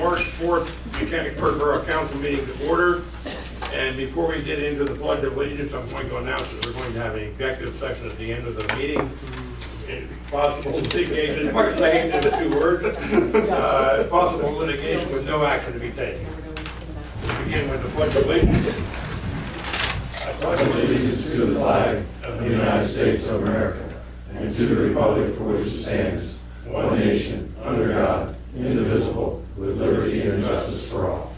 March 4th Mechanicsburg Borough Council meeting to order. And before we get into the Pledge of Allegiance, I'm going to announce that we're going to have an executive session at the end of the meeting. Possible litigation, it's hard to say into the 2 words. Possible litigation with no action to be taken. We begin with the Pledge of Allegiance. I pledge allegiance to the flag of the United States of America and to the republic for which it stands, one nation, under God, indivisible, with liberty and justice for all.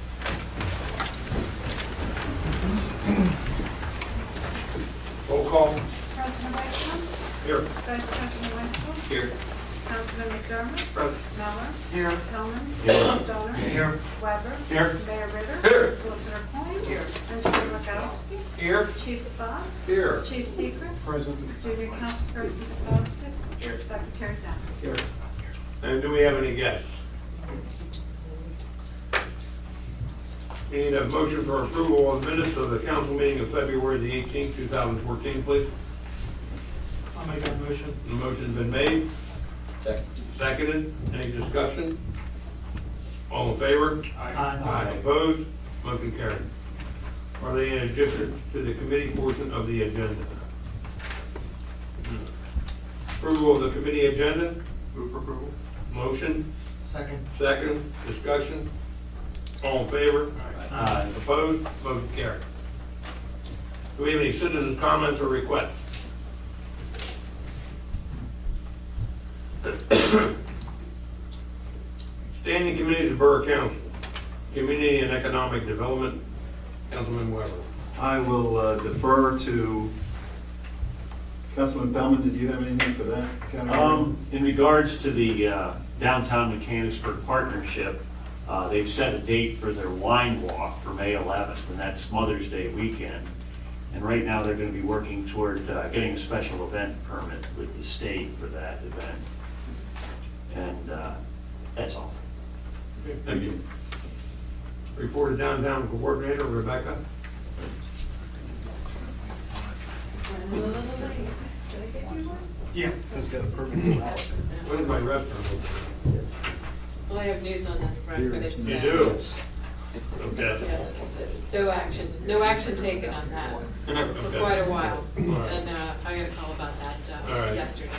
Roll call. President Whitcomb. Here. Vice President Whitcomb. Here. Councilman McDermott. Present. Miller. Here. Tillman. Here. Stoner. Here. Weber. Here. Mayor Ritter. Here. Solicitor Coin. Here. Engineer Legowski. Here. Chief Spock. Here. Chief Sechrest. Present. Junior Councilperson DeFostis. Here. Secretary Downs. Here. And do we have any guests? Need a motion for approval of minutes of the council meeting of February the 18th, 2014, please. I'll make that motion. The motion's been made. Second. Seconded. Any discussion? All in favor? Aye. Opposed? Motion carried. Are there any additions to the committee portion of the agenda? Approval of the committee agenda? Move for approval. Motion? Second. Second. Discussion? All in favor? Aye. Opposed? Motion carried. Do we have any citizens' comments or requests? Standing committees of Borough Council, Community and Economic Development, Councilman Weber. I will defer to Councilman Bellman. Did you have anything for that category? In regards to the downtown Mechanicsburg partnership, they've set a date for their wine walk for May 11th, and that's Mother's Day weekend. And right now, they're going to be working toward getting a special event permit with the state for that event. And that's all. Okay, thank you. Reported downtown coordinator, Rebecca. Yeah. Has got a permit. When's my restaurant open? Well, I have news on that front, but it's, You do? Okay. yeah, no action taken on that for Okay. quite a while. Right. And I got a call about that All right. yesterday.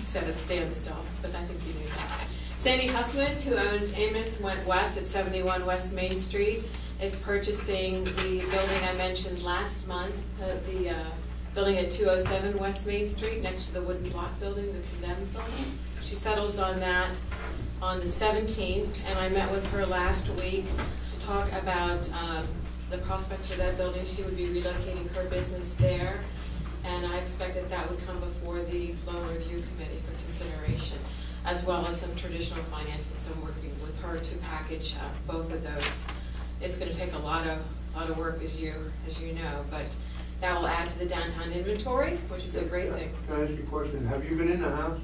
Said it stands still, but I think you knew that. Sandy Huffman, who owns Amos Went West at 71 West Main Street, is purchasing the building I mentioned last month, the building at 207 West Main Street, next to the wooden block building, the condemned building. She settles on that on the 17th, and I met with her last week to talk about the prospects for that building. She would be relocating her business there, and I expected that would come before the loan review committee for consideration, as well as some traditional financing. So I'm working with her to package both of those. It's going to take a lot of work, as you know, but that will add to the downtown inventory, which is a great thing. Can I ask you a question? Have you been in the house?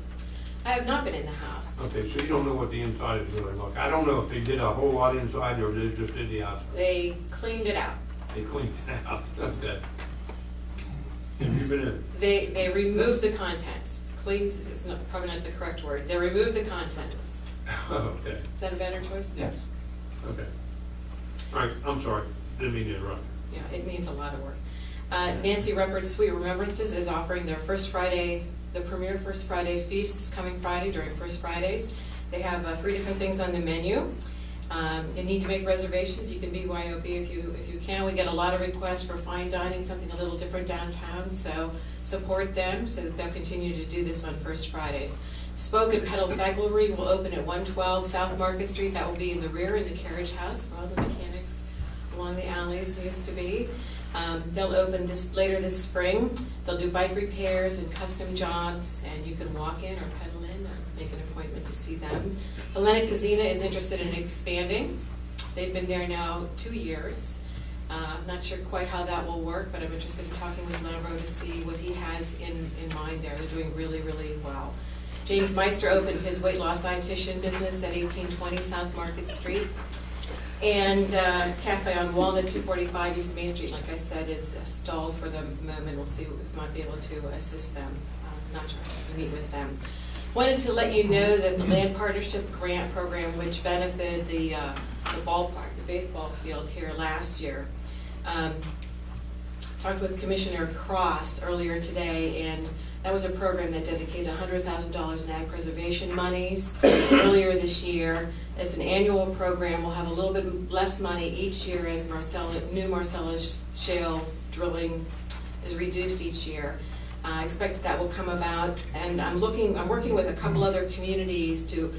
I have not been in the house. Okay, so you don't know what the inside is really like. I don't know if they did a whole lot inside or they just did the outside. They cleaned it out. They cleaned it out. Okay. Have you been in? They removed the contents. Cleaned is probably not the correct word. They removed the contents. Okay. Is that a better choice? Yes. Okay. All right, I'm sorry. Didn't mean to interrupt. Yeah, it needs a lot of work. Nancy Ruppert Sweet Remembrances is offering their First Friday, the premier First Friday feast this coming Friday during First Fridays. They have 3 different things on the menu. You need to make reservations. You can BYOB if you can. We get a lot of requests for fine dining, something a little different downtown, so support them so that they'll continue to do this on First Fridays. Spoke and Pedal Cyclery will open at 112 South Market Street. That will be in the rear in the carriage house where all the mechanics along the alleys used to be. They'll open later this spring. They'll do bike repairs and custom jobs, and you can walk in or pedal in or make an appointment to see them. Hellenic Cuisine is interested in expanding. They've been there now 2 years. I'm not sure quite how that will work, but I'm interested in talking with Lambro to see what he has in mind there. They're doing really, really well. James Meister opened his weight loss dietitian business at 1820 South Market Street. And Cafe on Walnut, 245 East Main Street, like I said, is stalled for the moment. We'll see if we might be able to assist them. Not sure to meet with them. Wanted to let you know that the Land Partnership Grant Program, which benefited the ballpark, the baseball field here last year, talked with Commissioner Cross earlier today, and that was a program that dedicated $100,000 in ag preservation monies earlier this year. It's an annual program. We'll have a little bit less money each year as new Marcellus shale drilling is reduced each year. I expect that will come about, and I'm working with a couple other communities to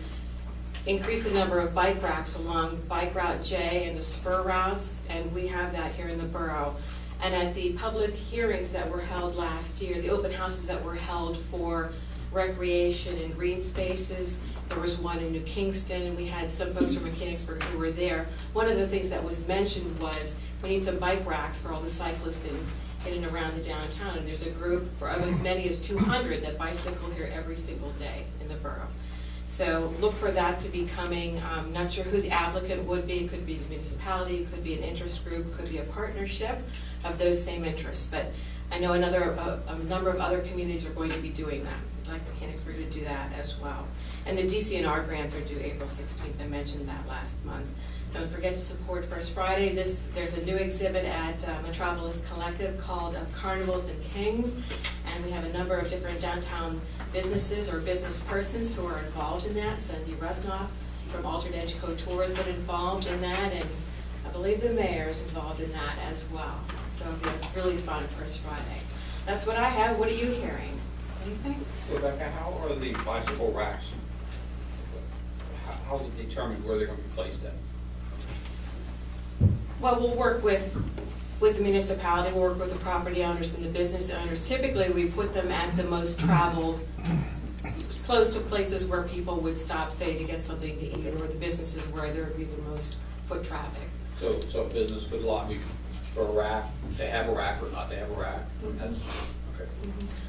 increase the number of bike racks along Bike Route J and the spur routes, and we have that here in the borough. And at the public hearings that were held last year, the open houses that were held for recreation and green spaces, there was one in New Kingston, and we had some folks from Mechanicsburg who were there. One of the things that was mentioned was we need some bike racks for all the cyclists in and around the downtown. And there's a group for as many as 200 that bicycle here every single day in the borough. So look for that to be coming. I'm not sure who the applicant would be. It could be the municipality, it could be an interest group, could be a partnership of those same interests. But I know a number of other communities are going to be doing that. I'd like Mechanicsburg to do that as well. And the DCNR grants are due April 16th. I mentioned that last month. Don't forget to support First Friday. There's a new exhibit at Metropolis Collective called Carnivals and Kings, and we have a number of different downtown businesses or business persons who are involved in that. Cindy Rusnoff from Altered Edge Couture has been involved in that, and I believe the mayor is involved in that as well. So it'll be a really fun First Friday. That's what I have. What are you hearing? Anything? Rebecca, how are the bicycle racks, how's it determined where they're going to be placed at? Well, we'll work with the municipality, we'll work with the property owners and the business owners. Typically, we put them at the most traveled, close to places where people would stop, say, to get something to eat, or the businesses where there would be the most foot traffic. So a business could lobby for a rack, they have a rack or not, they have a rack, that's, okay.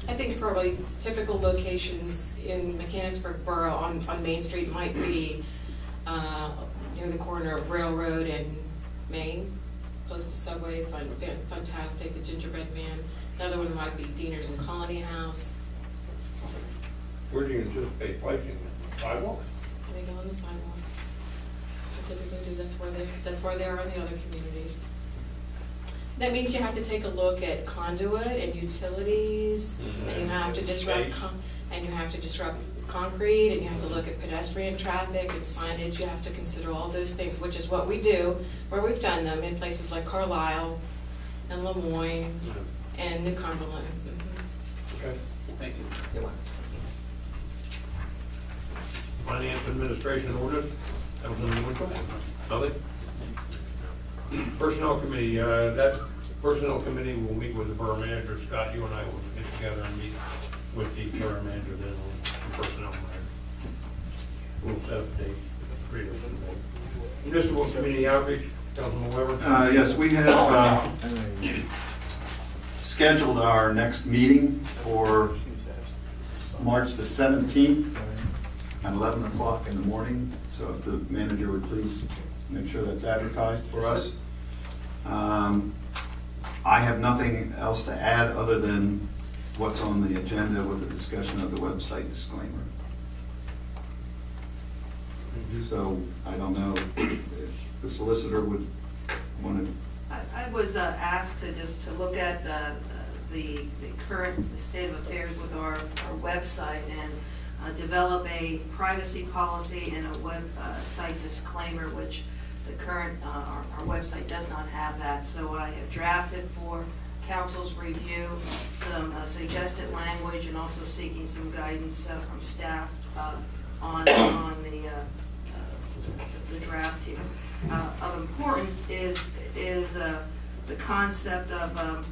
I think probably typical locations in Mechanicsburg Borough on Main Street might be near the corner of Railroad and Main, close to Subway, fantastic, the Gingerbread Man. Another one might be Diener's and Colony House. Where do you anticipate placing them? Sidewalks? They go on the sidewalks. So typically that's where they are in the other communities. That means you have to take a look at conduit and utilities, and you have to disrupt concrete, and you have to look at pedestrian traffic and signage. You have to consider all those things, which is what we do, where we've done them in places like Carlisle and Lemoyne and New Cumberland. Okay. Thank you. You're welcome. Finance Administration Orders, Councilman Winchell. Sully? Personnel Committee, that Personnel Committee will meet with the Borough Manager. Scott, you and I will get together and meet with the Borough Manager then on some personnel matters. We'll set up a date for 3 days. Municipal Committee Outreach, Councilman Weber. Yes, we have scheduled our next meeting for March the 17th at 11 o'clock in the morning. So if the manager would please make sure that's advertised for us. I have nothing else to add other than what's on the agenda with the discussion of the website disclaimer. So I don't know if the solicitor would want to. I was asked to look at the current state of affairs with our website and develop a privacy policy and a website disclaimer, which the current, our website does not have that. So I have drafted for council's review some suggested language and also seeking some guidance from staff on the draft here. Of importance is the concept of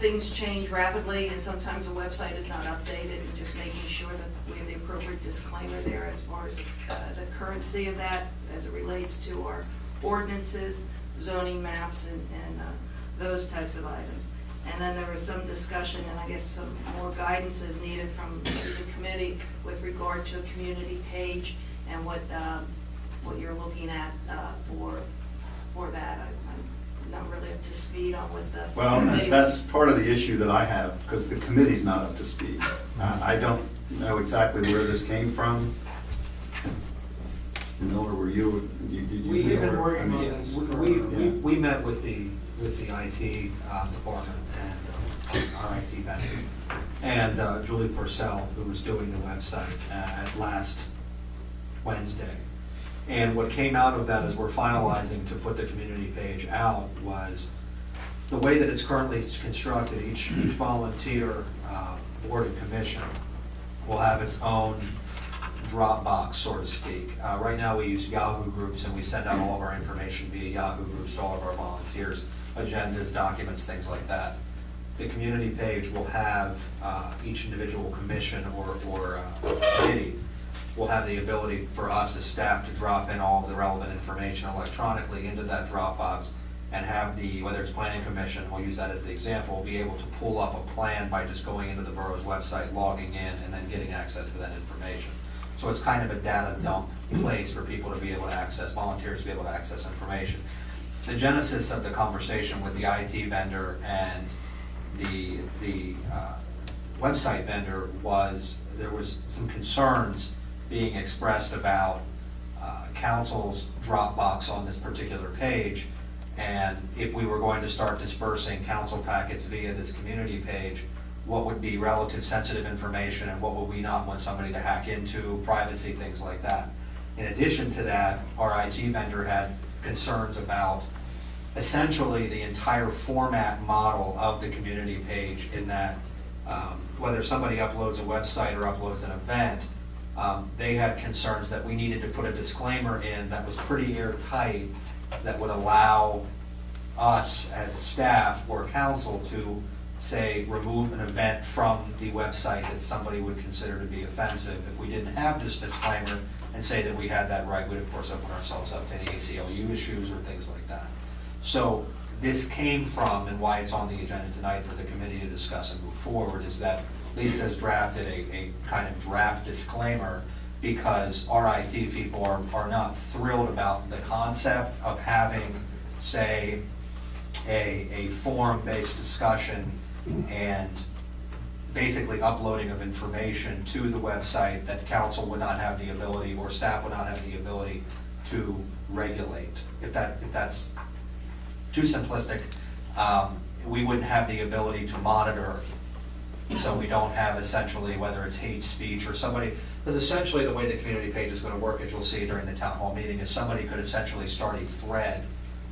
things change rapidly, and sometimes the website is not updated, and just making sure that we have the appropriate disclaimer there as far as the currency of that as it relates to our ordinances, zoning maps, and those types of items. And then there was some discussion, and I guess some more guidance is needed from the committee with regard to a community page and what you're looking at for that. I'm not really up to speed on what the. Well, committee that's was- part of the issue that I have, because the committee's not up to speed. I don't know exactly where this came from. Miller, were you, did you? We've been I working mean, on this. We met with the IT department and our IT vendor, and Julie Purcell, who was doing the website at last Wednesday. And what came out of that as we're finalizing to put the community page out was the way that it's currently constructed, each volunteer board and commission will have its own Dropbox, so to speak. Right now, we use Yahoo groups, and we send out all of our information via Yahoo groups to all of our volunteers, agendas, documents, things like that. The community page will have each individual commission or committee will have the ability for us as staff to drop in all the relevant information electronically into that Dropbox and have the, whether it's planning commission, we'll use that as the example, be able to pull up a plan by just going into the borough's website, logging in, and then getting access to that information. So it's kind of a data dump place for people to be able to access, volunteers to be able to access information. The genesis of the conversation with the IT vendor and the website vendor was there was some concerns being expressed about council's Dropbox on this particular page, and if we were going to start dispersing council packets via this community page, what would be relative sensitive information and what would we not want somebody to hack into, privacy, things like that. In addition to that, our IT vendor had concerns about essentially the entire format model of the community page, in that whether somebody uploads a website or uploads an event, they had concerns that we needed to put a disclaimer in that was pretty airtight that would allow us as staff or council to say remove an event from the website that somebody would consider to be offensive. If we didn't have this disclaimer and say that we had that right, we'd of course open ourselves up to any ACLU issues or things like that. So this came from, and why it's on the agenda tonight for the committee to discuss and move forward, is that Lisa has drafted a kind of draft disclaimer because our IT people are not thrilled about the concept of having, say, a forum-based discussion and basically uploading of information to the website that council would not have the ability or staff would not have the ability to regulate. If that's too simplistic, we wouldn't have the ability to monitor. So we don't have essentially, whether it's hate speech or somebody, because essentially the way the community page is going to work, as you'll see during the town hall meeting, is somebody could essentially start a thread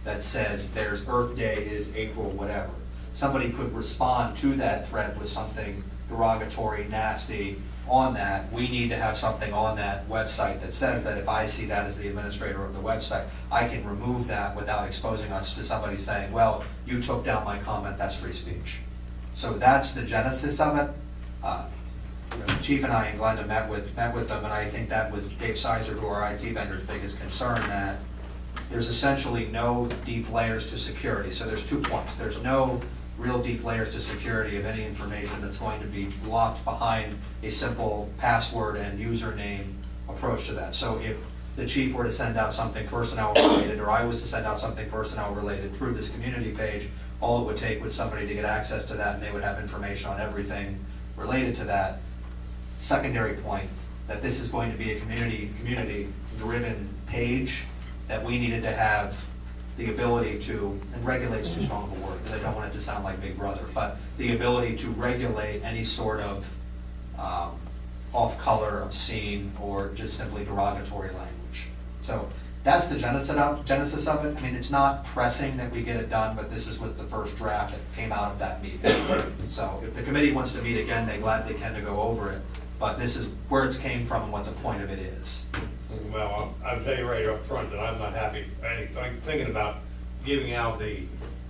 that says there's Earth Day is April whatever. Somebody could respond to that thread with something derogatory, nasty on that. We need to have something on that website that says that if I see that as the administrator of the website, I can remove that without exposing us to somebody saying, well, you took down my comment, that's free speech. So that's the genesis of it. The Chief and I and Glenda met with them, and I think that was Dave Sizer, who our IT vendor's biggest concern, that there's essentially no deep layers to security. So there's 2 points. There's no real deep layers to security of any information that's going to be locked behind a simple password and username approach to that. So if the chief were to send out something personnel related, or I was to send out something personnel related through this community page, all it would take was somebody to get access to that, and they would have information on everything related to that. Secondary point, that this is going to be a community-driven page, that we needed to have the ability to, and regulate's too strong of a word, because I don't want it to sound like Big Brother, but the ability to regulate any sort of off-color, obscene, or just simply derogatory language. So that's the genesis of it. I mean, it's not pressing that we get it done, but this is what the first draft that came out of that meeting. So if the committee wants to meet again, they gladly can to go over it, but this is where it came from and what the point of it is. Well, I'll tell you right up front that I'm not happy, thinking about giving out the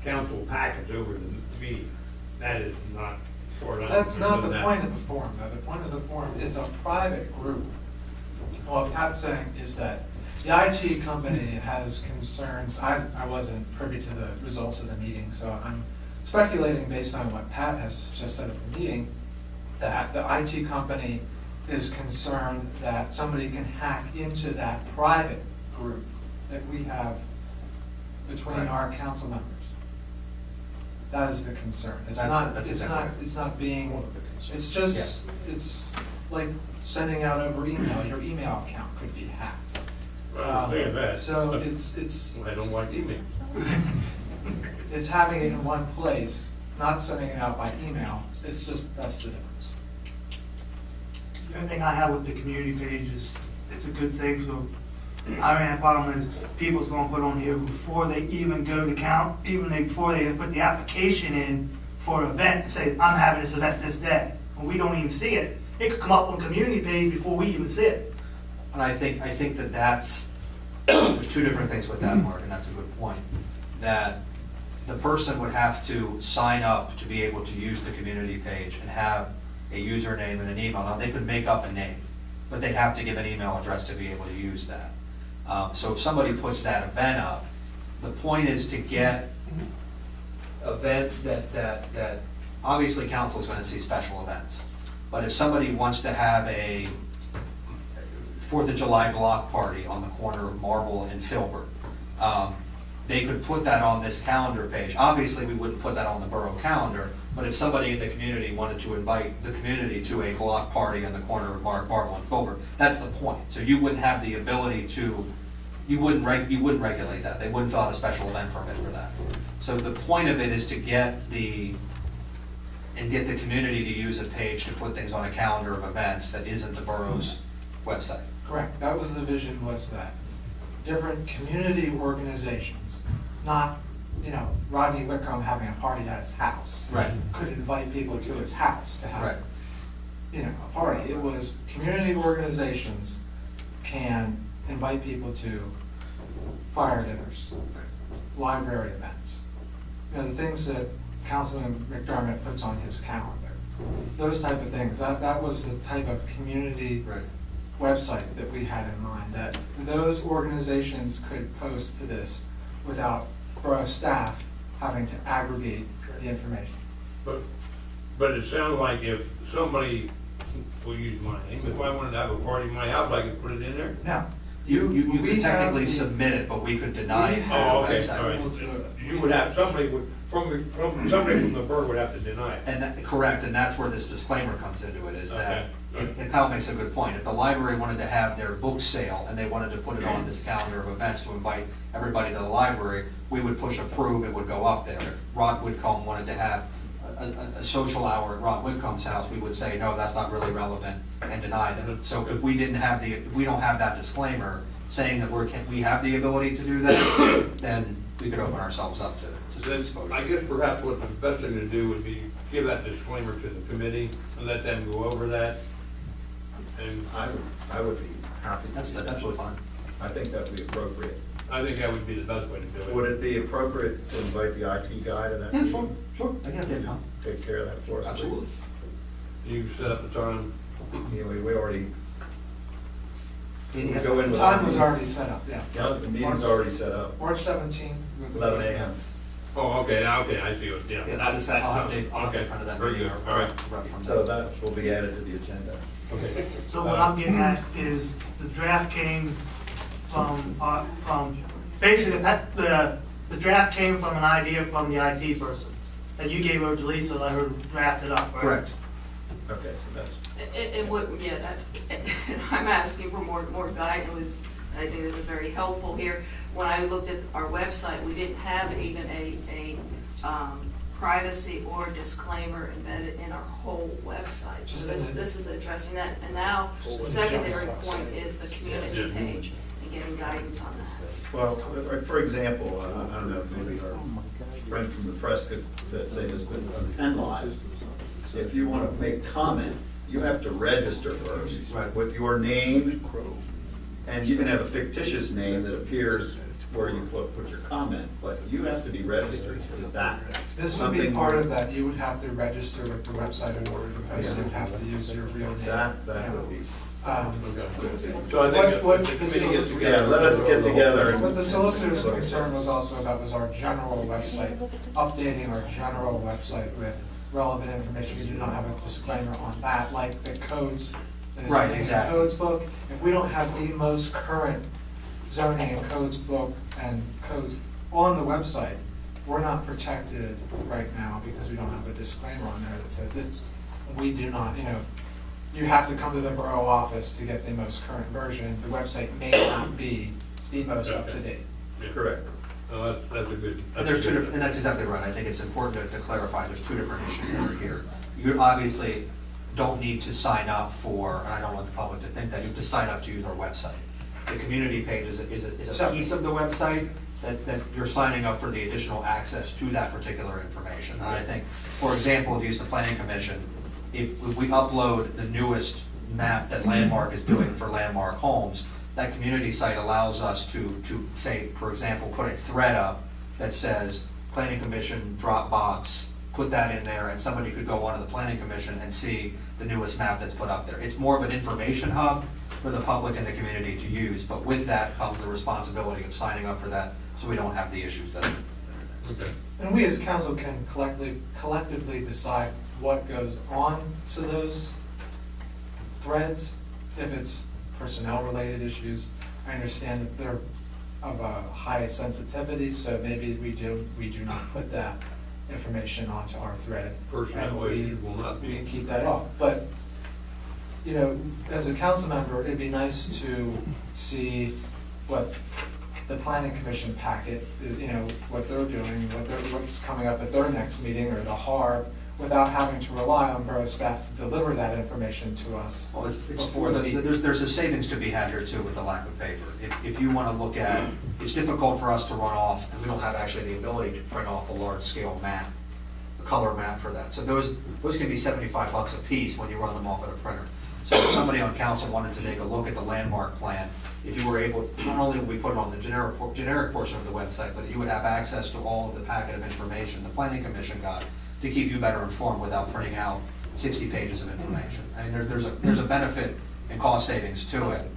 council packets over the meeting. That is not sort of. That's not the point of the forum, though. The point of the forum is a private group. What Pat's saying is that the IT company has concerns. I wasn't privy to the results of the meeting, so I'm speculating based on what Pat has just said at the meeting, that the IT company is concerned that somebody can hack into that private group that we have between our council members. That is the concern. It's That's- not, that's it's exactly not, right. it's not being, it's just, it's like sending out over email. Your email account could be hacked. I understand that. So it's, I don't like email. it's having it in one place, not sending it out by email. It's just, that's the difference. The only thing I have with the community page is, it's a good thing, so I don't have a problem is people's gonna put on here before they even go to count, before they put the application in for an event, and say, I'm having this event this day, and we don't even see it. It could come up on the community page before we even see it. And I think that that's, there's two different things with that, Mark, and that's a good point. That the person would have to sign up to be able to use the community page and have a username and an email. Now, they could make up a name, but they'd have to give an email address to be able to use that. So if somebody puts that event up, the point is to get events that obviously council's gonna see special events. But if somebody wants to have a 4th of July block party on the corner of Marble and Filbert, they could put that on this calendar page. Obviously, we wouldn't put that on the borough calendar, but if somebody in the community wanted to invite the community to a block party on the corner of Marble and Filbert, that's the point. So you wouldn't have the ability to, you wouldn't regulate that. They wouldn't fill out a special event permit for that. So the point of it is to get the community to use a page to put things on a calendar of events that isn't the borough's website. Correct. That was the vision, was that different community organizations, not, Rodney Whitcomb having a party at his house. Right. Could invite people to his house to Right. have, a party. It was community organizations can invite people to fire dinners, library events. The things that Councilman McDermott puts on his calendar. Those type of things. That was the type of community Right. website that we had in mind, that those organizations could post to this without borough staff having to aggregate the information. But it sounds like if somebody, we'll use my name, if I wanted to have a party in my house, I could put it in there? Now, You we could have technically the- submit it, but we could deny it. on Oh, the okay, website. all right. You would have, somebody from the borough would have to deny it. And correct, and that's where this disclaimer comes into it, is that, Okay. and Kyle makes a good point, if the library wanted to have their book sale and they wanted to put it on this calendar of events to invite everybody to the library, we would push approve, it would go up there. If Rod Whitcomb wanted to have a social hour at Rod Whitcomb's house, we would say, no, that's not really relevant, and deny it. So if we don't have that disclaimer saying that we have the ability to do that, then we could open ourselves up to some Then, exposure. I guess perhaps what the best thing to do would be give that disclaimer to the committee and let them go over that. And I would be happy. That's absolutely fine. I think that would be appropriate. I think that would be the best way to do it. Would it be appropriate to invite the IT guy to that Yeah, meeting? sure. I can have Tom. Take care of that for us? please? Absolutely. You set up the time. Yeah, we already, Yeah. go in The with time was already set up, yeah. yeah, the meeting's already set up, March 17th. 11 a.m. Oh, okay, I see what, yeah. Yeah, I'll have Dave Okay, front of that very video. good, all right. So that will be added to the agenda. Okay. So what I'm getting at is the draft came from basically, the draft came from an idea from the IT person that you gave over to Lisa, let her draft it up, right? Correct. Okay, so that's, I'm asking for more guidance. I think this is very helpful here. When I looked at our website, we didn't have even a privacy or disclaimer embedded in our whole website. So this is addressing that. And now, the secondary point is the community page and getting guidance on that. well, for example, I don't know if maybe our friend from the press could say this, but Penn Live, if you want to make comment, you have to register first Right. with your name, and you can have a fictitious name that appears where you put your comment, but you have to be registered. Is that This would be something? part of that. You would have to register with the website in order to post. You'd have to use your real name. That would be. So I think What the the committee gets solicitor- together. Yeah, let us get together. What the solicitor's concern was also about was our general website, updating our general website with relevant information. We do not have a disclaimer on that, like the codes. that is Right, in the exactly. Codes book. If we don't have the most current zoning and codes book and codes on the website, we're not protected right now because we don't have a disclaimer on there that says this, we do not, you have to come to the borough office to get the most current version. The website may not be the most up to date. Yeah, correct. That's a good. And there's two different, and that's exactly right. I think it's important to clarify, there's two different issues that are here. You obviously don't need to sign up for, and I don't want the public to think that, you have to sign up to use our website. The community page is a piece of the website that you're signing up for the additional access to that particular information. And I think, for example, to use the planning commission, if we upload the newest map that Landmark is doing for Landmark Homes, that community site allows us to say, for example, put a thread up that says, planning commission Dropbox, put that in there, and somebody could go onto the planning commission and see the newest map that's put up there. It's more of an information hub for the public and the community to use, but with that comes the responsibility of signing up for that, so we don't have the issues that are there. Okay. And we as council can collectively decide what goes on to those threads, if it's personnel-related issues. I understand that they're of a high sensitivity, so maybe we do not put that information onto our thread. Personnel and issues will not be. We can keep that off. But, as a council member, it'd be nice to see what the planning commission packet, what they're doing, what's coming up at their next meeting, or the HARB, without having to rely on borough staff to deliver that information to us. Well, it's before for the the, meeting. there's a savings to be had here too with the lack of paper. If you want to look at, it's difficult for us to run off, and we don't have actually the ability to print off a large scale map, a color map for that. So those can be $75 a piece when you run them off at a printer. So if somebody on council wanted to take a look at the landmark plan, if you were able, not only would we put it on the generic portion of the website, but you would have access to all of the packet of information the planning commission got to keep you better informed without printing out 60 pages of information. I mean, there's a benefit and cost savings to it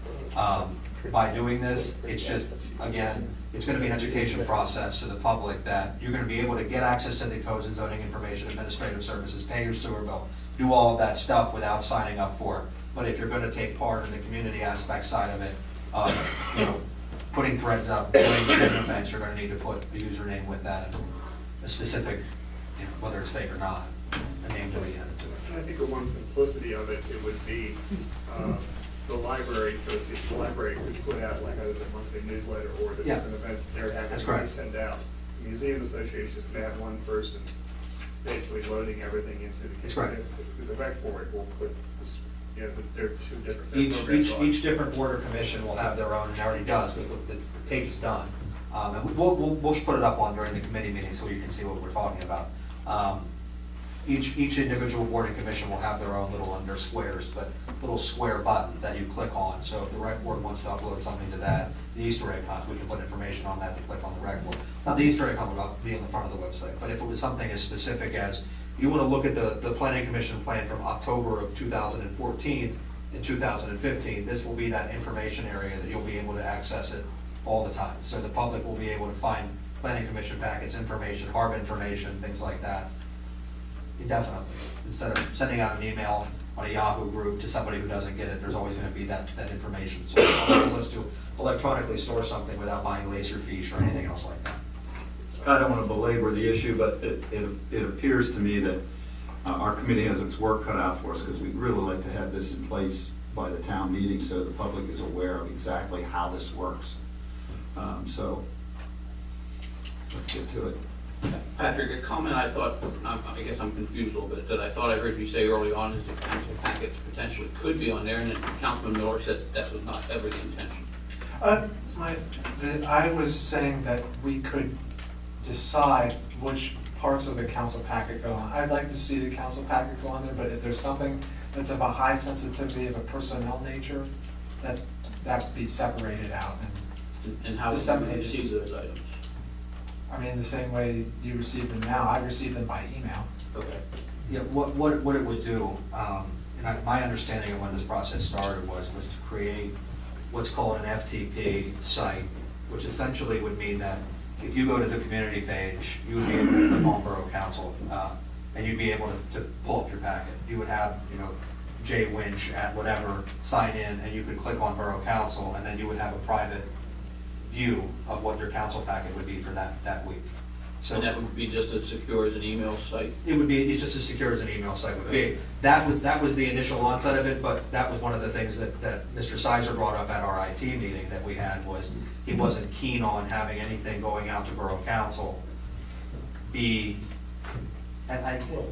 by doing this. It's just, again, it's going to be an education process to the public that you're going to be able to get access to the codes and zoning information, administrative services, pay your sewer bill, do all of that stuff without signing up for it. But if you're going to take part in the community aspect side of it, putting threads up, doing events, you're going to need to put a username with that, and a specific, whether it's fake or not, a name to be added to it. I think the one simplicity of it would be the library association. The library could put out like either the monthly newsletter or the different events they're having That's to correct. send out. The museum association is going to have one person basically loading everything into the. That's correct. The rec board will put this, they're two different. their programs on. Each different board or commission will have their own, and already does, because the page is done. And we'll put it up on during the committee meeting so you can see what we're talking about. Each individual board and commission will have their own little, under squares, but little square button that you click on. So if the rec board wants to upload something to that, the Easter egg hunt, we can put information on that to click on the rec board. Now, the Easter egg hunt will be in the front of the website, but if it was something as specific as, you want to look at the planning commission plan from October of 2014 and 2015, this will be that information area that you'll be able to access it all the time. So the public will be able to find planning commission packets, information, HARB information, things like that, indefinitely. Instead of sending out an email on a Yahoo group to somebody who doesn't get it, there's always going to be that information. So it allows us to electronically store something without buying Laserfiche or anything else like that. I don't want to belabor the issue, but it appears to me that our committee has its work cut out for us, because we'd really like to have this in place by the town meeting so the public is aware of exactly how this works. So let's get to it. Patrick, a comment I thought, I guess I'm confused a little bit, that I thought I heard you say early on is that council packets potentially could be on there, and then Councilman Miller said that was not ever the intention. I was saying that we could decide which parts of the council packet go on. I'd like to see the council packet go on there, but if there's something that's of a high sensitivity of a personnel nature, that be separated out. And how would you receive those items? I mean, the same way you receive them now, I receive them by email. Okay. Yeah, what it would do, and my understanding of when this process started was to create what's called an FTP site, which essentially would mean that if you go to the community page, you would be able to click on Borough Council, and you'd be able to pull up your packet. You would have, Jay Winch at whatever, sign in, and you could click on Borough Council, and then you would have a private view of what your council packet would be for that week. So And that would be just as secure as an email site? it would be, it's just as secure as an email site would be. That was the initial onset of it, but that was one of the things that Mr. Sizer brought up at our IT meeting that we had, was he wasn't keen on having anything going out to Borough Council be, and I, Well,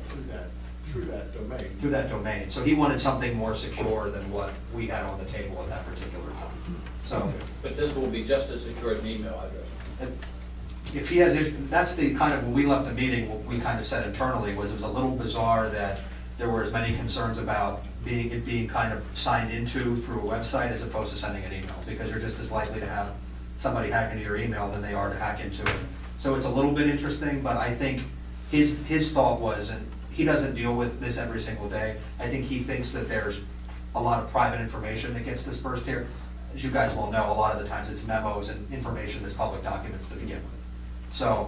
through that domain. through that domain. So he wanted something more secure than what we had on the table at that particular time. So But this will be just as secure as an email address? if he has, that's the kind of, when we left the meeting, what we kind of said internally was it was a little bizarre that there were as many concerns about it being kind of signed into through a website as opposed to sending an email, because you're just as likely to have somebody hack into your email than they are to hack into it. So it's a little bit interesting, but I think his thought was, and he doesn't deal with this every single day, I think he thinks that there's a lot of private information that gets dispersed here. As you guys will know, a lot of the times it's memos and information that's public documents to begin with. So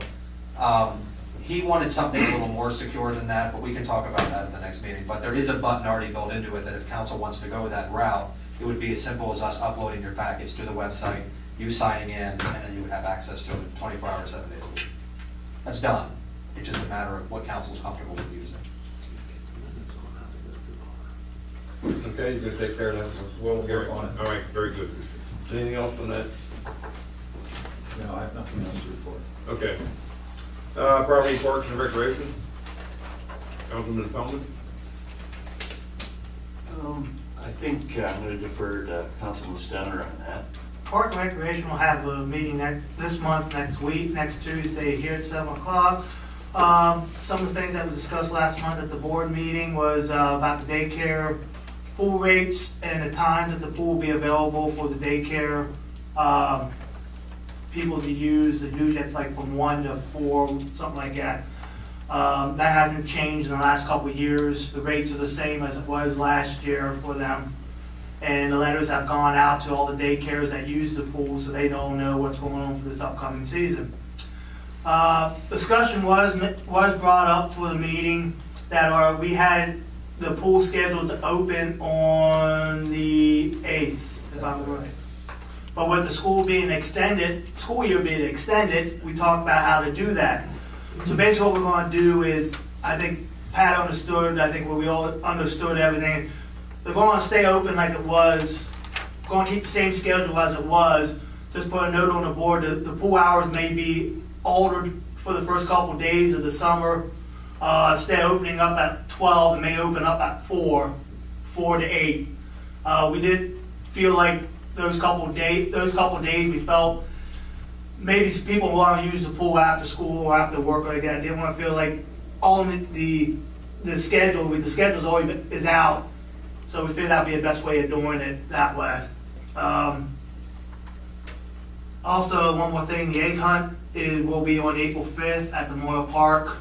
he wanted something a little more secure than that, but we can talk about that in the next meeting. But there is a button already built into it that if council wants to go that route, it would be as simple as us uploading your package to the website, you signing in, and then you would have access to it 24 hours, 7 days a week. That's done. It's just a matter of what council's comfortable with using. Okay, you're gonna take care of that? Well, Gary, all right, very good. Anything else on that? No, I have nothing else to report. Okay. Property, parks, and recreation? Councilman Feldman? I think I'm going to defer to Councilman Stenner on that. Park and Recreation will have a meeting this month, next week, next Tuesday here at 7 o'clock. Some of the things that we discussed last month at the board meeting was about the daycare pool rates and the times that the pool will be available for the daycare people to use. Usually it's like from 1 to 4, something like that. That hasn't changed in the last couple of years. The rates are the same as it was last year for them. And the letters have gone out to all the daycares that use the pool, so they don't know what's going on for this upcoming season. Discussion was brought up for the meeting that we had the pool scheduled to open on the 8th, if I'm right. But with the school year being extended, we talked about how to do that. So basically what we're going to do is, I think Pat understood, I think we all understood everything. They're going to stay open like it was, going to keep the same schedule as it was. Just put a note on the board that the pool hours may be altered for the first couple days of the summer. Instead of opening up at 12, it may open up at 4 to 8. We did feel like those couple days we felt maybe people want to use the pool after school or after work or like that. They didn't want to feel like all the schedule's always is out. So we figured that'd be the best way of doing it that way. Also, one more thing, the egg hunt will be on April 5th at the Memorial Park.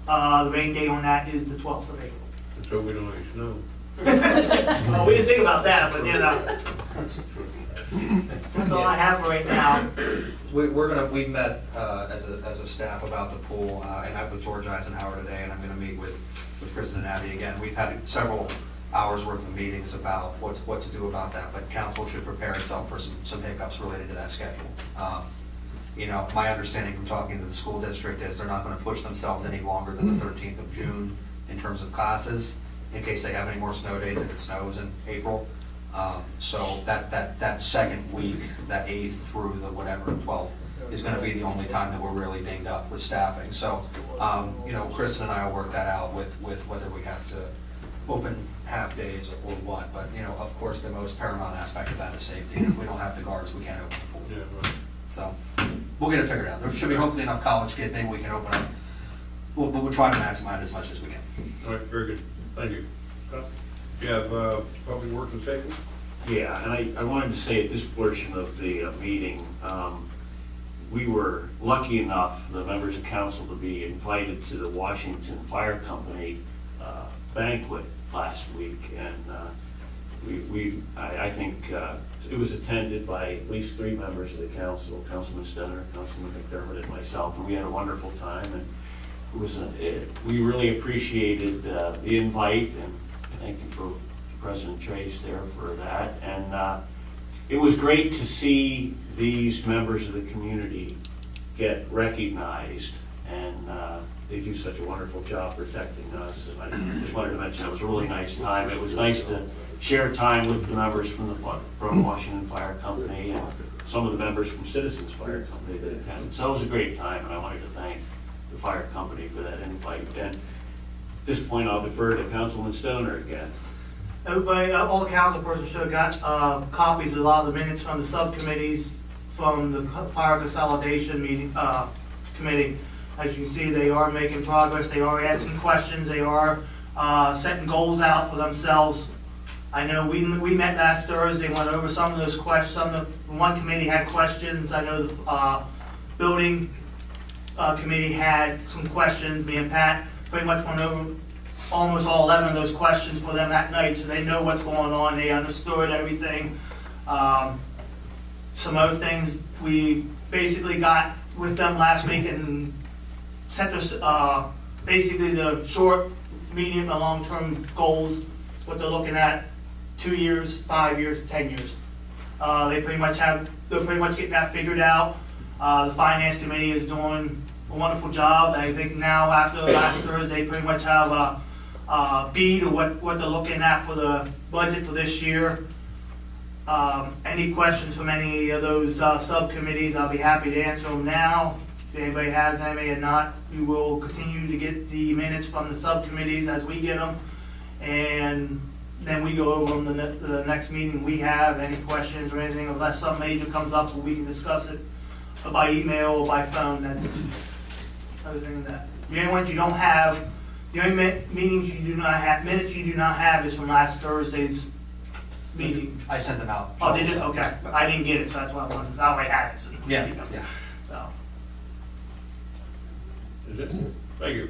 The rain date on that is the 12th of April. So we don't have any snow. Well, we didn't think about that, but you know. That's all I have right now. We met as a staff about the pool. I met with George Eisenhower today, and I'm going to meet with President Abbey again. We've had several hours worth of meetings about what to do about that, but council should prepare itself for some hiccups related to that schedule. My understanding from talking to the school district is they're not going to push themselves any longer than the 13th of June in terms of classes, in case they have any more snow days if it snows in April. So that second week, that 8th through the 12th, is going to be the only time that we're really dinged up with staffing. So, Kristen and I will work that out with whether we have to open half days or what. But, of course, the most paramount aspect of that is safety. If we don't have the guards, we can't open the pool. Yeah, right. So we'll get it figured out. There should be hopefully enough college kids. Maybe we can open up. We'll try to maximize as much as we can. All right, very good. Thank you. Do you have public works and safety? Yeah, and I wanted to say at this portion of the meeting, we were lucky enough, the members of council, to be invited to the Washington Fire Company banquet last week, and I think it was attended by at least 3 members of the council, Councilman Stenner, Councilman McDermott, and myself, and we had a wonderful time, and we really appreciated the invite, and thank you for President Trace there for that. And it was great to see these members of the community get recognized, and they do such a wonderful job protecting us. And I just wanted to mention it was a really nice time. It was nice to share time with the members from from Washington Fire Company and some of the members from Citizens Fire Company that attended. So it was a great time, and I wanted to thank the fire company for that invite. And at this point, I'll defer to Councilman Stoner again. Everybody, all the council persons should have got copies of a lot of the minutes from the subcommittees from the fire consolidation meeting, committee. As you can see, they are making progress, they are asking questions, they are setting goals out for themselves. I know we met last Thursday, went over some of those questions, one committee had questions, I know the building committee had some questions, me and Pat pretty much went over almost all 11 of those questions for them that night, so they know what's going on, they understood everything. Some other things we basically got with them last week and set this, basically the short, medium, and long-term goals, what they're looking at, 2 years, 5 years, 10 years. They're pretty much getting that figured out. The finance committee is doing a wonderful job. I think now after last Thursday, they pretty much have a beat of what they're looking at for the budget for this year. Any questions from any of those subcommittees, I'll be happy to answer them now. If anybody has any or not, we will continue to get the minutes from the subcommittees as we get them. And then we go over them the next meeting we have, any questions or anything, unless something major comes up, so we can discuss it by email or by phone. That's other than that. The only ones you don't have, the only meetings you do not have, minutes you do not have is from last Thursday's meeting. I sent them out. Oh, did you? Okay. I didn't get it, so that's why I wanted, I already had it. So, Yeah, you know. yeah. So. Is it? Thank you.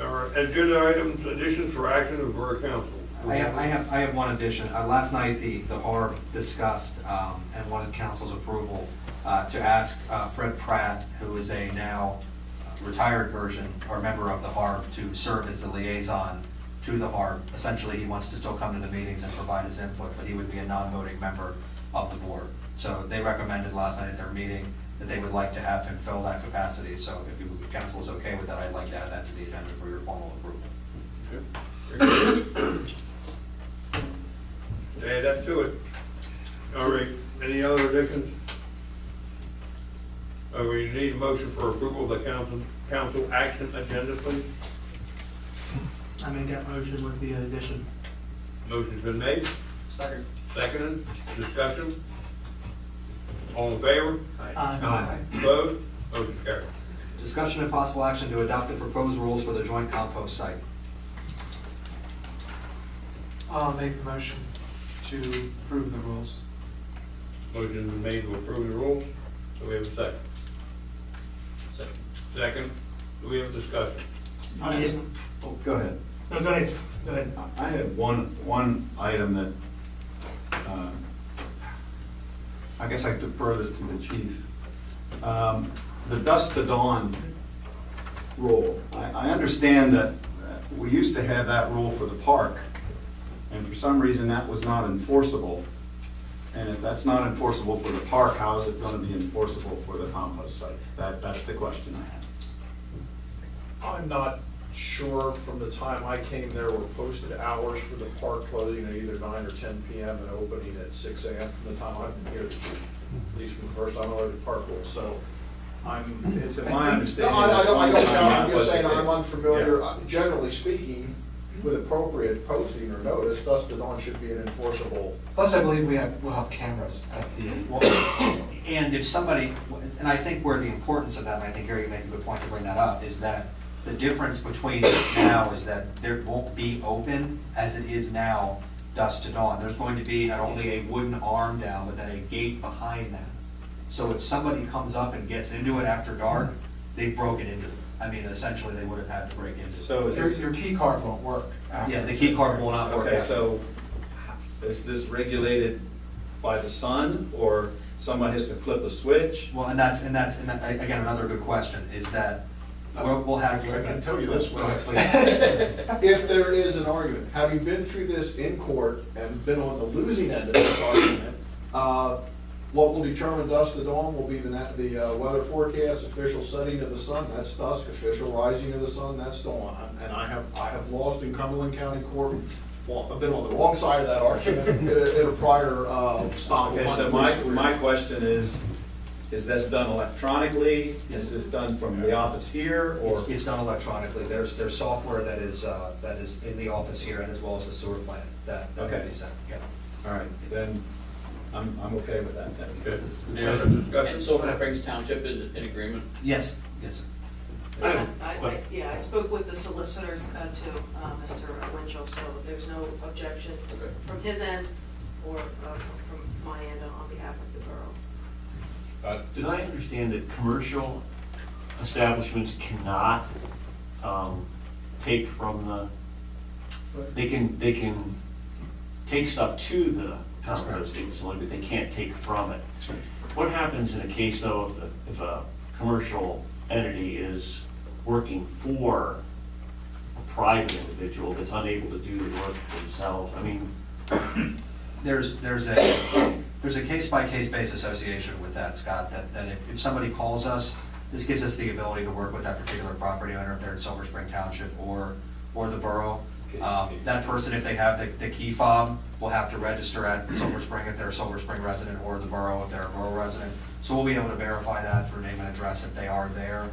Our agenda items, additions for action of Borough Council. I have one addition. Last night, the HARB discussed and wanted council's approval to ask Fred Pratt, who is a now retired version or member of the HARB, to serve as the liaison to the HARB. Essentially, he wants to still come to the meetings and provide his input, but he would be a non-voting member of the board. So they recommended last night at their meeting that they would like to have him fill that capacity. So if council is okay with that, I'd like to add that to the agenda for your formal approval. Add that to it. All right, any other additions? We need a motion for approval of the council action agenda, please. I make that motion with the addition. Motion's been made. Second. Seconded. Discussion. All in favor? Aye. Opposed? Motion carried. Discussion and possible action to adopt the proposed rules for the joint compost site. I'll make the motion to approve the rules. Motion's been made to approve the rules. Do we have a second? Second. Do we have a discussion? Oh, go ahead. No, go ahead. Go ahead. I had one item that, I guess I defer this to the chief. The dusk to dawn rule. I understand that we used to have that rule for the park, and for some reason that was not enforceable. And if that's not enforceable for the park, how is it going to be enforceable for the compost site? That's the question I have. I'm not sure. From the time I came, there were posted hours for the park closing at either 9 or 10 p.m. and opening at 6 a.m. From the time I've been here, at least from the first time I learned the park rules. So It's in my understanding. No, I don't doubt. I'm that just was the saying I'm case. unfamiliar. Yeah. Generally speaking, with appropriate posting or notice, dusk to dawn should be an enforceable. Plus, I believe we'll have cameras at the. And if somebody, and I think where the importance of that, and I think Gary, you make a good point to bring that up, is that the difference between this now is that there won't be open as it is now, dusk to dawn. There's going to be not only a wooden arm down, but then a gate behind that. So if somebody comes up and gets into it after dark, they've broken into it. I mean, essentially, they would have had to break into it. So is this, Your key card won't work. Yeah, the key card will not work. okay, out. so is this regulated by the sun, or someone has to flip a switch? Well, and that's again, another good question, is that we'll have. I can tell you this Go one. ahead, please. If there is an argument, having been through this in court and been on the losing end of this argument, What will determine dusk to dawn will be the weather forecast, official setting of the sun, that's dusk, official rising of the sun, that's dawn. And I have lost in Cumberland County Court. Well, I've been on the wrong side of that argument in a prior stop. Okay, so my question is this done electronically? Is this done from the office here, or? It's done electronically. There's software that is in the office here, and as well as the sewer plant that Okay. can be sent. Yeah. All right, then, I'm okay with that. Okay. And Any other discussion? and Silver Springs Township is in agreement? Yes, yes, sir. Yeah, I spoke with the solicitor too, Mr. Winchell, so there's no objection Okay. from his end or from my end on behalf of the borough. Did I understand that commercial establishments cannot take from they can take stuff to the composting facility, but they can't take from it? That's right. What happens in a case though if a commercial entity is working for a private individual that's unable to do the work themselves? I mean, There's a case-by-case based association with that, Scott, that if somebody calls us, this gives us the ability to work with that particular property owner if they're in Silver Spring Township or the borough. That person, if they have the key fob, will have to register at Silver Spring if they're a Silver Spring resident, or the borough if they're a borough resident. So we'll be able to verify that through name and address if they are there.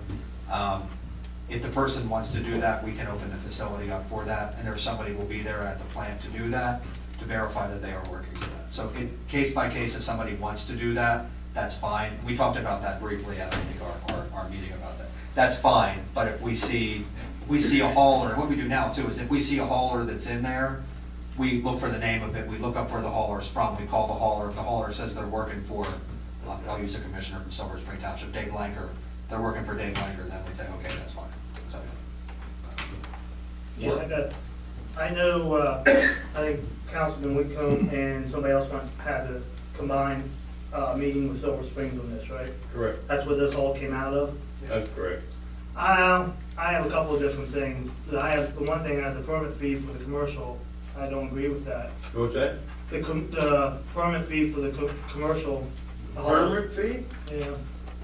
If the person wants to do that, we can open the facility up for that, and there's somebody will be there at the plant to do that, to verify that they are working for that. So case by case, if somebody wants to do that, that's fine. We talked about that briefly at, I think, our meeting about that. That's fine, but if we see a hauler, what we do now too is if we see a hauler that's in there, we look for the name of it, we look up where the hauler's from, we call the hauler. If the hauler says they're working for, I'll use a commissioner from Silver Spring Township, Dave Lanker, they're working for Dave Lanker, then we say, okay, that's fine. So, Yeah, I know, I think Councilman Whitcomb and somebody else might have a combined meeting with Silver Springs on this, right? Correct. That's where this all came out of? That's correct. I have a couple of different things. The one thing, the permit fee for the commercial, I don't agree with that. What's that? The permit fee for the commercial. Permit fee? Yeah.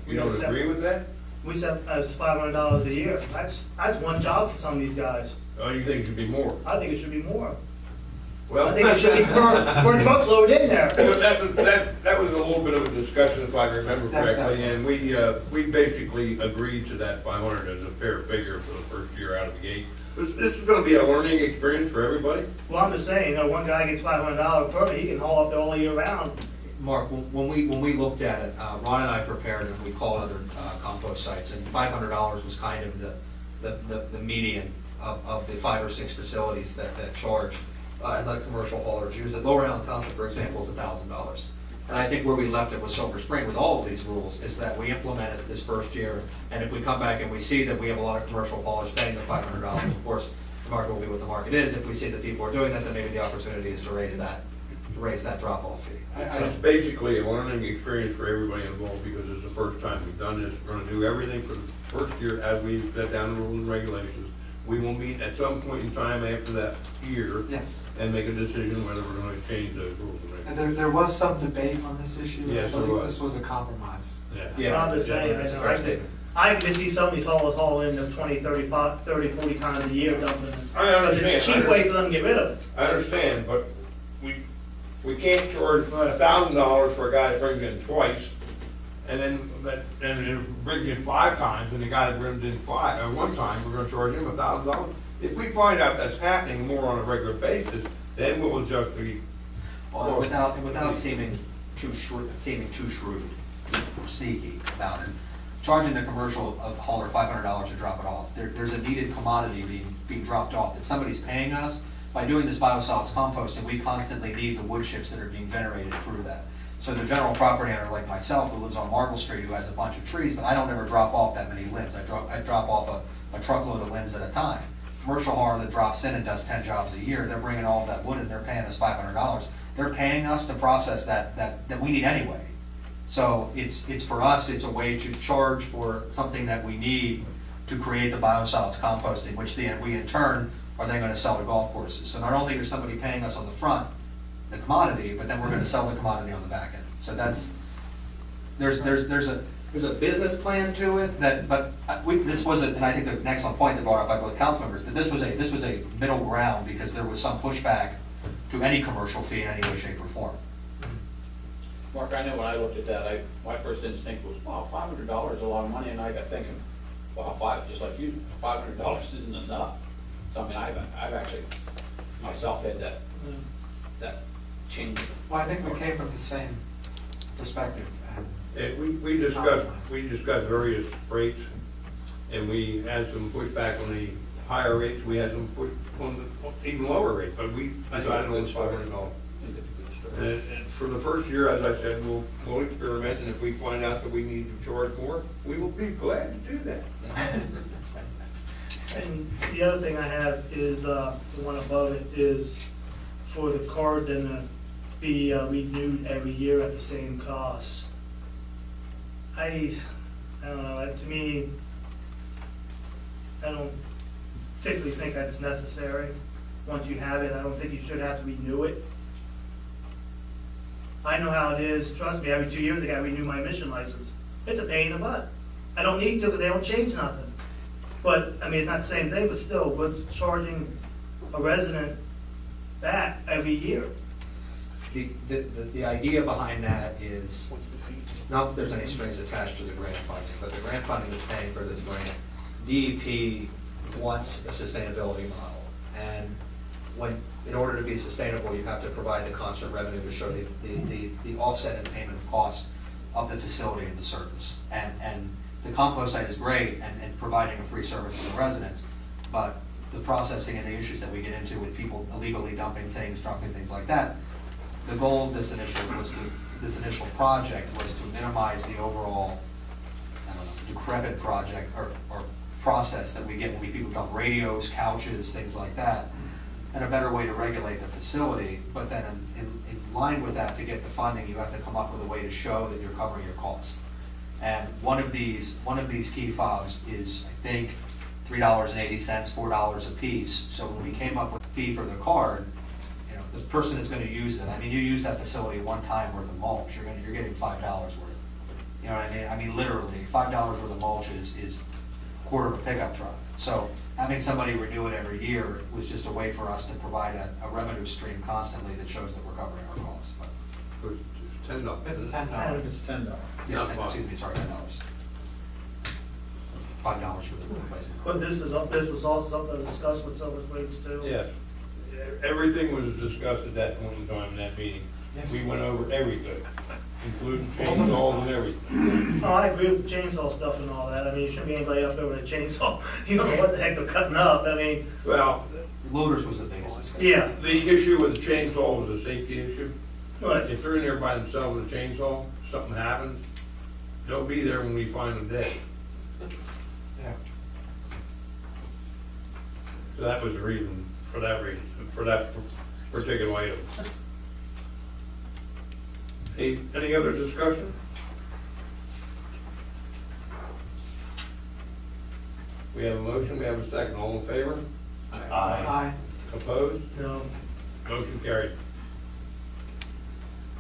You don't agree with that? We said it's $500 a year. That's one job for some of these guys. Oh, you think it should be more? I think it should be more. Well, I think it should be per truckload in there. Well, that was a little bit of a discussion, if I remember correctly, and we basically agreed to that 500 as a fair figure for the first year out of the gate. This is gonna be a learning experience for everybody. Well, I'm just saying, one guy gets $500 permit, he can haul up there all year round. Mark, when we looked at it, Ron and I prepared and we called other compost sites, and $500 was kind of the median of the 5 or 6 facilities that charge and let commercial haulers use it. Lower Allen Township, for example, is $1,000. And I think where we left it with Silver Spring with all of these rules is that we implement it this first year, and if we come back and we see that we have a lot of commercial haulers paying the $500, of course, the market will be what the market is. If we see that people are doing that, then maybe the opportunity is to raise that drop-off fee. It's basically a learning experience for everybody involved, because it's the first time we've done this. We're gonna do everything for the first year as we set down the rules and regulations. We will meet at some point in time after that year Yes. and make a decision whether we're gonna change those rules and regulations. And there was some debate on this issue. Yes, I there believe was. this was a compromise. But I'm just saying, that's a fair statement. I can see some of these haulers hauling in 20, 30, 40 times a year dumping it. I Because understand. it's a cheap way for them to get rid of it. I understand, but we can't charge $1,000 for a guy that brings in twice, and then it brings in 5 times, and the guy that brings in one time, we're gonna charge him $1,000. If we find out that's happening more on a regular basis, then we'll adjust the. Well, without seeming too shrewd or sneaky about it, charging the commercial hauler $500 to drop it off, there's a needed commodity being dropped off that somebody's paying us. By doing this biosolids composting, we constantly need the wood chips that are being generated through that. So the general property owner like myself, who lives on Marble Street, who has a bunch of trees, but I don't ever drop off that many limbs. I drop off a truckload of limbs at a time. Commercial hauler that drops in and does 10 jobs a year, they're bringing all that wood and they're paying us $500. They're paying us to process that we need anyway. So it's for us, it's a way to charge for something that we need to create the biosolids composting, which we in turn are then going to sell to golf courses. So not only is somebody paying us on the front, the commodity, but then we're going to sell the commodity on the back end. So there's a business plan to it that, but this wasn't, and I think an excellent point that brought up by both council members, that this was a middle ground because there was some pushback to any commercial fee in any way, shape, or form. Mark, I know when I looked at that, my first instinct was, wow, $500 is a lot of money, and I got thinking, wow, just like you, $500 isn't enough. So I mean, I've actually myself had that change. Well, I think we came from the same perspective. We discussed various rates, and we had some pushback on the higher rates, we had some push on the even lower rate, but we decided on $500. And for the first year, as I said, we'll experiment, and if we find out that we need to charge more, we will be glad to do that. And the other thing I have is, the one above it is for the card then to be renewed every year at the same cost. I don't know, to me, I don't particularly think that's necessary. Once you have it, I don't think you should have to renew it. I know how it is, trust me, every 2 years I gotta renew my emission license. It's a pain in the butt. I don't need to because they don't change nothing. But, I mean, it's not the same thing, but still, we're charging a resident that every year. The idea behind that is, not that there's any strings attached to the grant funding, but the grant funding is paying for this grant. DEP wants a sustainability model, and in order to be sustainable, you have to provide the constant revenue to show the offset and payment of costs of the facility and the service. And the compost site is great and providing a free service to the residents, but the processing and the issues that we get into with people illegally dumping things like that, the goal of this initial project was to minimize the overall, I don't know, decrepit project or process that we get when people dump radios, couches, things like that, and a better way to regulate the facility. But then in line with that, to get the funding, you have to come up with a way to show that you're covering your costs. And one of these key fobs is, I think, $3.80, $4 a piece. So when we came up with the fee for the card, you know, the person is going to use it. I mean, you use that facility one time worth of mulch, you're getting $5 worth. You know what I mean? I mean, literally, $5 worth of mulch is a quarter of a pickup truck. So having somebody renew it every year was just a way for us to provide a revenue stream constantly that shows that we're covering our costs. But It's $10. It's $10. It's $10. Not yeah, five. excuse me, sorry, $10. $5 for the replacement. But this was also something to discuss with Silver Springs too. Yes. Everything was discussed at that point in time in that meeting. Yes. We went over everything, including chainsaws and everything. Oh, I agree with the chainsaw stuff and all that. I mean, you shouldn't be anybody up there with a chainsaw. You don't know what the heck they're cutting up. I mean, Well, Loaders was the biggest discussion. yeah. the issue with the chainsaw was a safety issue. But If they're in there by themselves with a chainsaw, something happens, they'll be there when we find them dead. Yeah. So that was the reason, for that particular item. Any other discussion? We have a motion, we have a second, all in favor? Aye. Opposed? no, Motion carried.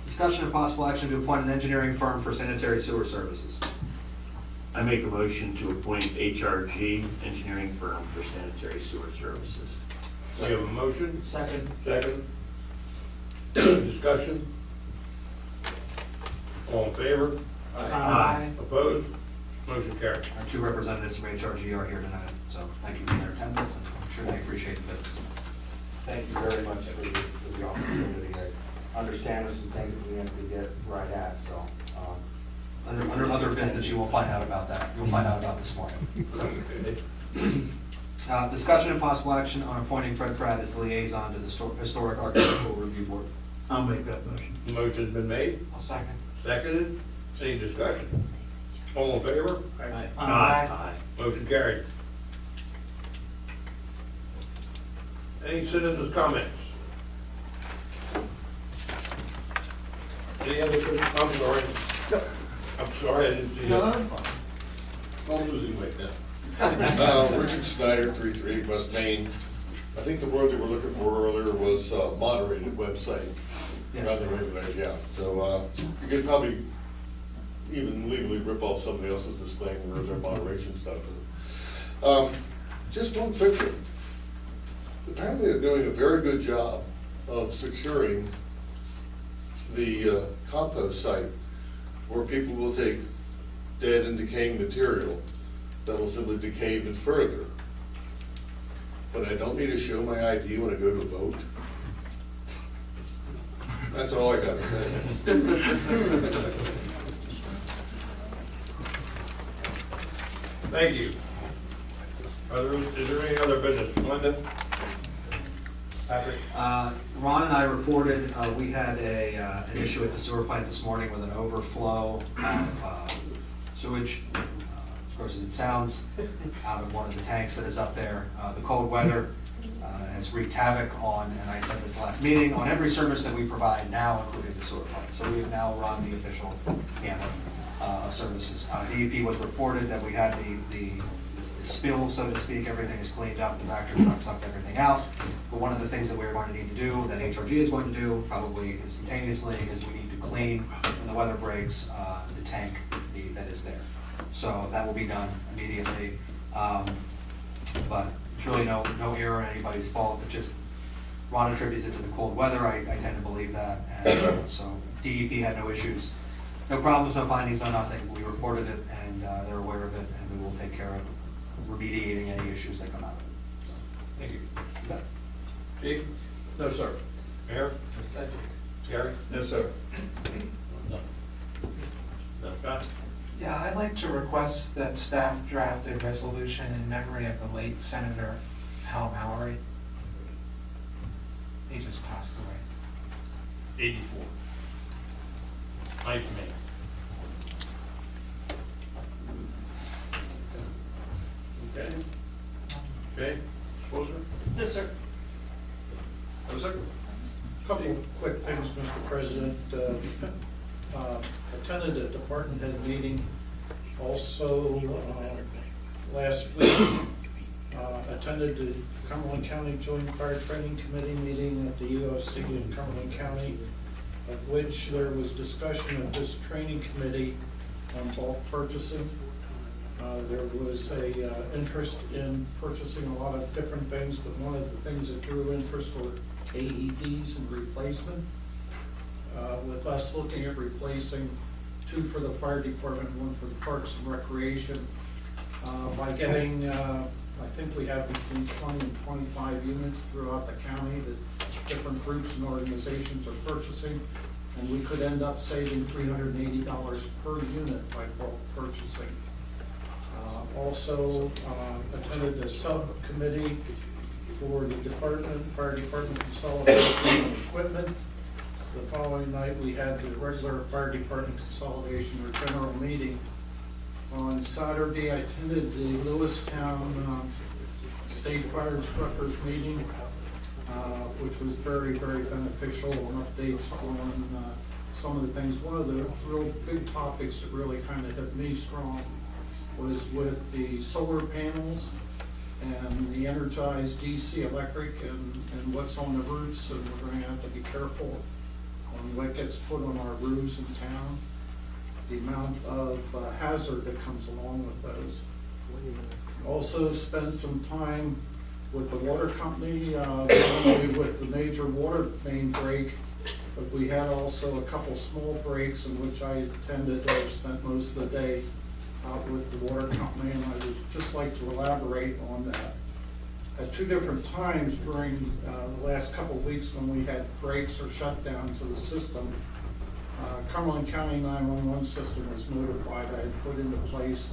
Discussion of possible action to appoint an engineering firm for sanitary sewer services. I make a motion to appoint HRG engineering firm for sanitary sewer services. We have a motion, Second. second. Discussion? All in favor? Aye. Opposed? Motion carried. Our two representatives from HRG are here tonight, so thank you for their attendance, and I'm sure they appreciate the business. Thank you very much for the opportunity. I understand there's some things that we have to get right at, so. Under other business, you will find out about that. You'll find out about this morning. Discussion and possible action on appointing Fred Pratt as liaison to the Historic Architectural Review Board. I'll make that motion. Motion's been made, I'll second. seconded. Any discussion? All in favor? Aye. Motion carried. Any citizens' comments? Any other, I'm sorry. I'm sorry, I didn't see you. I'm losing weight now. Richard Snyder, 33 West Main. I think the word they were looking for earlier was moderated website. Yes. Rather than regulated, yeah. So you could probably even legally rip off somebody else's disclaimer or their moderation stuff. Just one quick thing. Apparently they're doing a very good job of securing the compost site where people will take dead and decaying material that will simply decay even further. But I don't need to show my ID when I go to vote. That's all I gotta say. Thank you. Is there any other business? Linda? Patrick? Ron and I reported, we had an issue at the sewer plant this morning with an overflow of sewage, of course as it sounds, out of one of the tanks that is up there. The cold weather has wreaked havoc on, and I said this last meeting, on every service that we provide now, including the sewer plant. So we have now run the official gamut of services. DEP was reported that we had the spill, so to speak, everything is cleaned up, the tractor truck sucked everything out. But one of the things that we're going to need to do, that HRG is going to do, probably instantaneously, is we need to clean, when the weather breaks, the tank that is there. So that will be done immediately. But it's really no error on anybody's fault, but just Ron attributes it to the cold weather. I tend to believe that. And so DEP had no issues, no problems, no findings, no nothing. We reported it, and they're aware of it, and we will take care of remediating any issues that come out of it. So, Thank you. Chief? No, sir. Mayor? Gary? No, sir. No. Scott? Yeah, I'd like to request that staff draft a resolution in memory of the late Senator Hal Mallory. He just passed away. 84. Nice man. Okay. Okay. Closer? Yes, sir. No, sir. Couple of quick things, Mr. President. Attended a department head meeting. Also, last week, attended the Cumberland County Joint Fire Training Committee meeting at the UFC in Cumberland County, of which there was discussion of this training committee on bulk purchasing. There was a interest in purchasing a lot of different things, but one of the things that drew interest were AEDs and replacement. With us looking at replacing 2 for the fire department, 1 for the parks and recreation. By getting, I think we have between 20 and 25 units throughout the county that different groups and organizations are purchasing, and we could end up saving $380 per unit by bulk purchasing. Also attended a subcommittee for the fire department consolidation of equipment. The following night, we had the regular fire department consolidation or general meeting. On Saturday, I attended the Lewistown State Fire Instructors meeting, which was very, very beneficial, and updates on some of the things. One of the real big topics that really kind of hit me strong was with the solar panels and the energized DC electric and what's on the roofs, and we're going to have to be careful on what gets put on our roofs in town, the amount of hazard that comes along with those. Also spent some time with the water company, not only with the major water main break, but we had also a couple small breaks in which I attended or spent most of the day out with the water company, and I would just like to elaborate on that. At 2 different times during the last couple of weeks when we had breaks or shutdowns of the system, Cumberland County 911 system was notified. I had put into place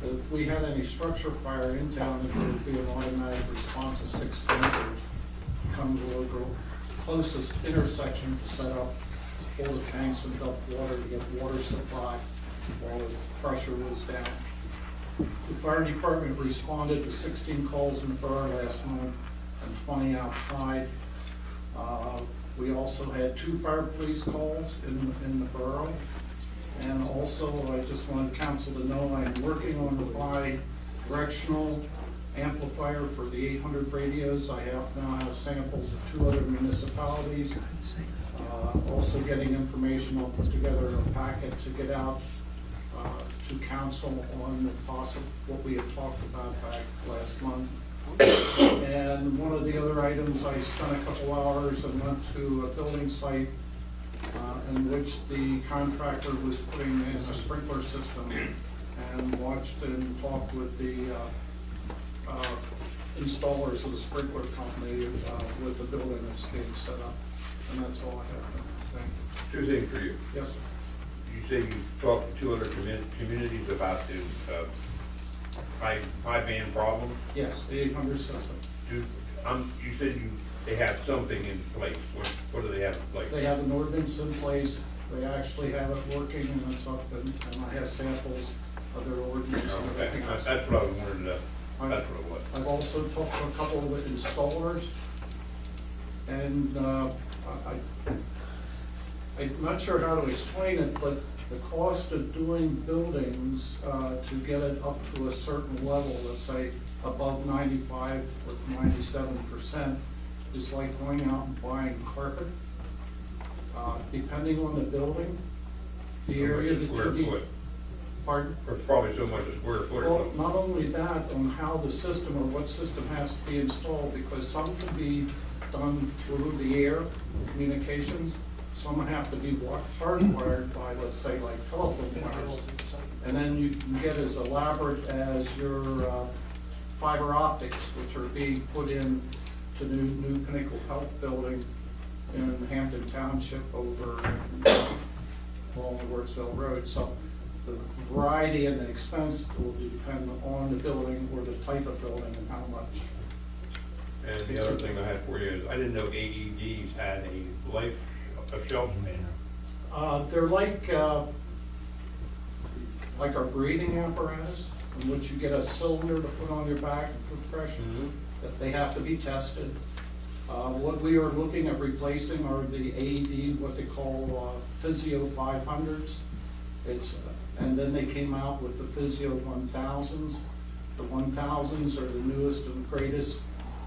that if we had any structure fire in town, it would be an automatic response of 6 tankers come to the local closest intersection to set up all the tanks and dump water to get water supply while the pressure was down. The fire department responded to 16 calls in the borough last month and 20 outside. We also had 2 fire police calls in the borough. And also, I just wanted council to know I am working on the bi-directional amplifier for the 800 radios. I now have samples of 2 other municipalities. Also getting information, I'll put together a packet to get out to council on the what we had talked about back last month. And one of the other items, I spent a couple hours and went to a building site in which the contractor was putting in a sprinkler system, and watched and talked with the installers of the sprinkler company with the building that's being set up. And that's all I have. Thank you. Two things for you. Yes, sir. You say you talked to 2 other communities about the five-man problem. Yes, the 800 system. You said they have something in place. What do they have in place? They have an ordinance in place. They actually have it working, and it's up, and I have samples of their ordinance and Okay, everything else. that's what I wanted to know. That's what it was. I've also talked to a couple of installers, and I'm not sure how to explain it, but the cost of doing buildings to get it up to a certain level, let's say above 95 or 97%, is like going out and buying carpet. Depending on the building, the area that Square you need. foot. Pardon? It's probably so much a square foot or Well, something. not only that, on how the system or what system has to be installed, because some can be done through the air communications, some have to be hardwired by, let's say, like telephone wires. And then you can get as elaborate as your fiber optics, which are being put in to new Pinnacle Health Building in Hampton Township over along the Wordsville Road. So the variety and the expense will depend on the building or the type of building and how much. And the other thing I had for you is, I didn't know AEDs had a shelf man. They're like our breathing apparatus, in which you get a cylinder to put on your back and put pressure. That they have to be tested. What we are looking at replacing are the AED, what they call Physio 500s. And then they came out with the Physio 1000s. The 1000s are the newest and greatest.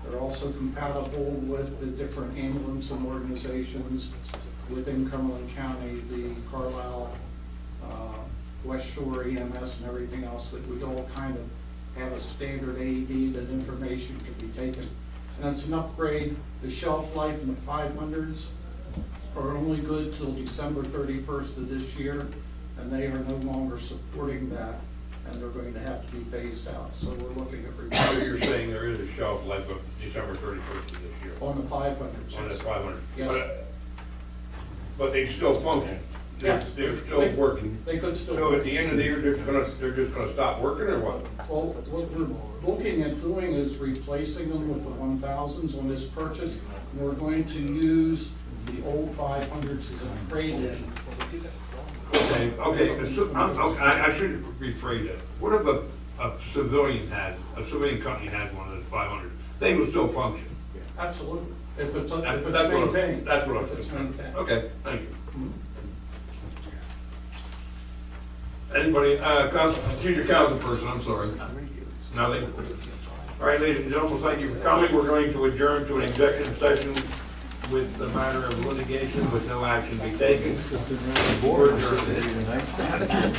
They're also compatible with the different ambulance and organizations within Cumberland County, the Carlisle, West Shore EMS and everything else, that we all kind of have a standard AED that information can be taken. And it's an upgrade. The shelf life in the 500s are only good till December 31st of this year, and they are no longer supporting that, and they're going to have to be phased out. So we're looking at So replacing. you're saying there is a shelf life of December 31st of this year? On the 500s. On the 500? Yes. But they still function? Yes. They're still working? They could still. So at the end of the year, they're just gonna stop working, or what? Well, what we're looking at doing is replacing them with the 1000s on this purchase. And we're going to use the old 500s as a trade-in. Okay, I should rephrase that. What if a civilian company has one of those 500s? They will still function? Absolutely. If it's That's maintained. what I was If it's thinking. maintained. Okay, thank you. Anybody, junior council person, I'm sorry. Nothing? All right, ladies and gentlemen, thank you for coming. We're going to adjourn to an executive session with the matter of litigation with no action to be taken. We're adjourned.